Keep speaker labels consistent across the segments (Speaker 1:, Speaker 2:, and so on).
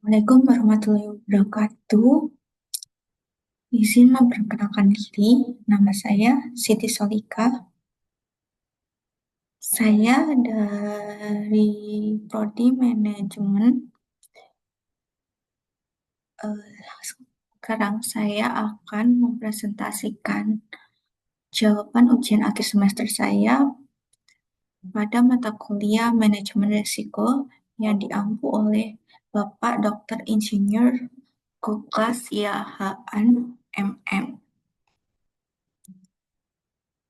Speaker 1: Assalamualaikum warahmatullahi wabarakatuh. Izin memperkenalkan diri, nama saya Siti Solika. Saya dari Prodi Manajemen. Sekarang saya akan mempresentasikan jawaban ujian akhir semester saya pada mata kuliah Manajemen Risiko yang diampu oleh Bapak Dr. Insinyur Kuklas Yahaan MM.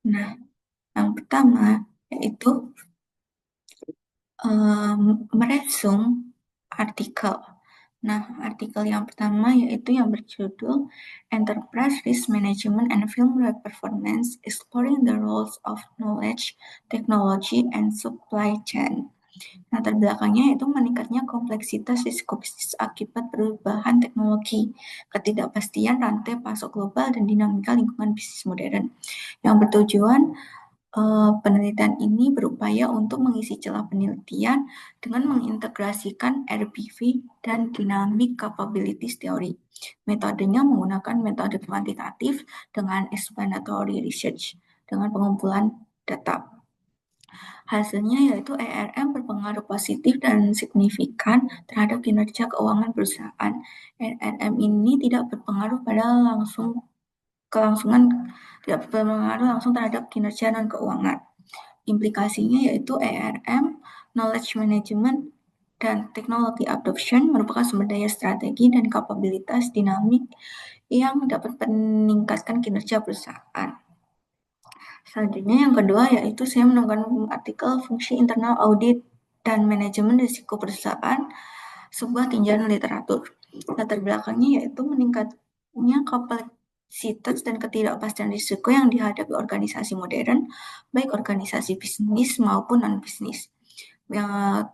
Speaker 1: Nah, yang pertama yaitu meresum artikel. Nah, artikel yang pertama yaitu yang berjudul Enterprise Risk Management and Firmware Performance Exploring the Roles of Knowledge, Technology, and Supply Chain. Latar belakangnya yaitu meningkatnya kompleksitas risiko bisnis akibat perubahan teknologi, ketidakpastian rantai pasok global, dan dinamika lingkungan bisnis modern yang bertujuan penelitian ini berupaya untuk mengisi celah penelitian dengan mengintegrasikan RPV dan Dynamic Capabilities Theory. Metodenya menggunakan metode kuantitatif dengan explanatory research dengan pengumpulan data. Hasilnya yaitu ERM berpengaruh positif dan signifikan terhadap kinerja keuangan perusahaan. ERM ini tidak berpengaruh pada kelangsungan tidak berpengaruh langsung terhadap kinerja dan keuangan. Implikasinya yaitu ERM, Knowledge Management, dan Teknologi Adoption merupakan sumber daya strategi dan kapabilitas dinamik yang dapat meningkatkan kinerja perusahaan. Selanjutnya yang kedua yaitu saya menemukan artikel fungsi internal audit dan manajemen risiko perusahaan, sebuah tinjauan literatur. Latar belakangnya yaitu meningkatnya kapasitas dan ketidakpastian risiko yang dihadapi organisasi modern, baik organisasi bisnis maupun non-bisnis.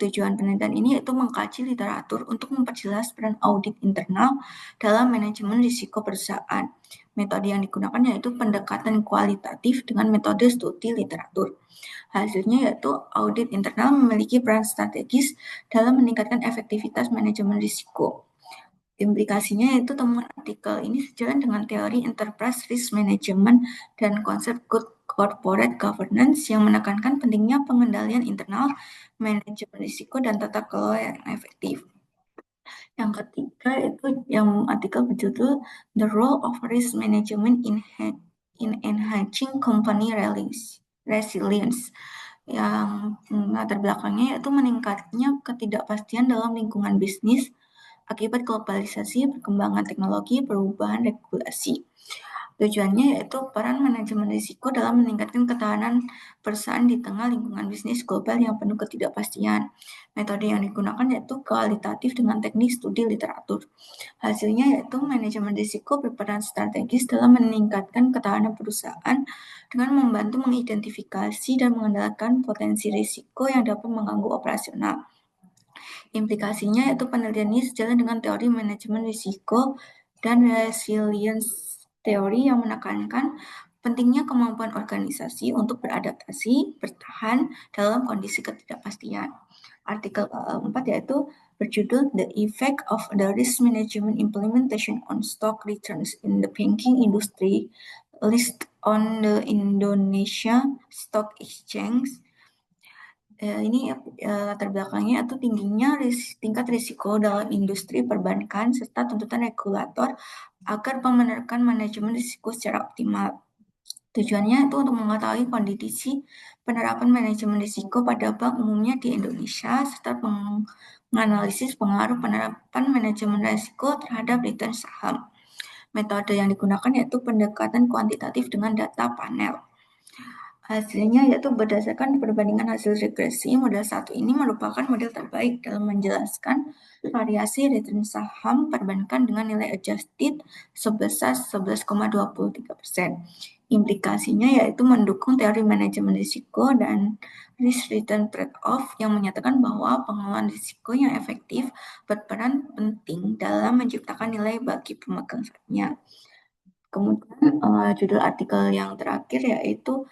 Speaker 1: Tujuan penelitian ini yaitu mengkaji literatur untuk memperjelas peran audit internal dalam manajemen risiko perusahaan. Metode yang digunakan yaitu pendekatan kualitatif dengan metode studi literatur. Hasilnya yaitu audit internal memiliki peran strategis dalam meningkatkan efektivitas manajemen risiko. Implikasinya yaitu temuan artikel ini sejalan dengan teori enterprise risk management dan konsep good corporate governance yang menekankan pentingnya pengendalian internal, manajemen risiko, dan tata kelola yang efektif. Yang ketiga itu yang artikel berjudul The Role of Risk Management in Enhancing Company Resilience, yang latar belakangnya yaitu meningkatnya ketidakpastian dalam lingkungan bisnis akibat globalisasi, perkembangan teknologi, perubahan regulasi. Tujuannya yaitu peran manajemen risiko dalam meningkatkan ketahanan perusahaan di tengah lingkungan bisnis global yang penuh ketidakpastian. Metode yang digunakan yaitu kualitatif dengan teknik studi literatur. Hasilnya yaitu manajemen risiko berperan strategis dalam meningkatkan ketahanan perusahaan dengan membantu mengidentifikasi dan mengendalikan potensi risiko yang dapat mengganggu operasional. Implikasinya yaitu penelitian ini sejalan dengan teori manajemen risiko dan resilience teori yang menekankan pentingnya kemampuan organisasi untuk beradaptasi, bertahan dalam kondisi ketidakpastian. Artikel 4 yaitu berjudul The Effect of the Risk Management Implementation on Stock Returns in the Banking Industry list on the Indonesia Stock Exchange. Ini latar belakangnya itu tingginya tingkat risiko dalam industri perbankan serta tuntutan regulator agar menerapkan manajemen risiko secara optimal. Tujuannya itu untuk mengetahui kondisi penerapan manajemen risiko pada bank umumnya di Indonesia serta menganalisis pengaruh penerapan manajemen risiko terhadap return saham. Metode yang digunakan yaitu pendekatan kuantitatif dengan data panel. Hasilnya yaitu berdasarkan perbandingan hasil regresi, model 1 ini merupakan model terbaik dalam menjelaskan variasi return saham perbankan dengan nilai adjusted sebesar 11,23%. Implikasinya yaitu mendukung teori manajemen risiko dan risk-return trade-off yang menyatakan bahwa pengelolaan risiko yang efektif berperan penting dalam menciptakan nilai bagi pemegang sahamnya. Kemudian judul artikel yang terakhir yaitu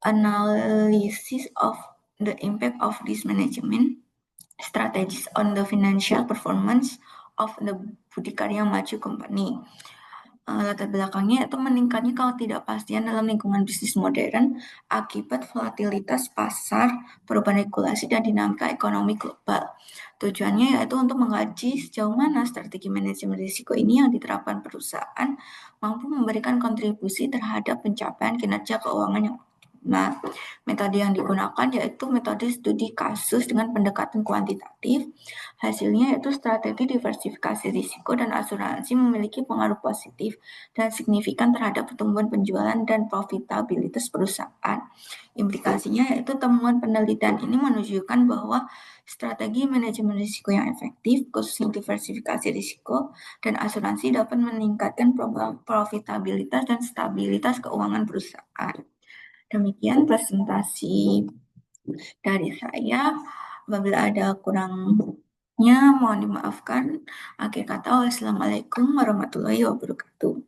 Speaker 1: Analysis of the impact of risk management strategies on the financial performance of the Budi Maju Company. Latar belakangnya itu meningkatnya ketidakpastian dalam lingkungan bisnis modern akibat volatilitas pasar, perubahan regulasi, dan dinamika ekonomi global. Tujuannya yaitu untuk mengkaji sejauh mana strategi manajemen risiko ini yang diterapkan perusahaan mampu memberikan kontribusi terhadap pencapaian kinerja keuangan yang optimal. Metode yang digunakan yaitu metode studi kasus dengan pendekatan kuantitatif. Hasilnya yaitu strategi diversifikasi risiko dan asuransi memiliki pengaruh positif dan signifikan terhadap pertumbuhan penjualan dan profitabilitas perusahaan. Implikasinya yaitu temuan penelitian ini menunjukkan bahwa strategi manajemen risiko yang efektif, khususnya diversifikasi risiko dan asuransi dapat meningkatkan profitabilitas dan stabilitas keuangan perusahaan. Demikian presentasi dari saya. Apabila ada kurangnya, mohon dimaafkan. Akhir kata, wassalamualaikum warahmatullahi wabarakatuh.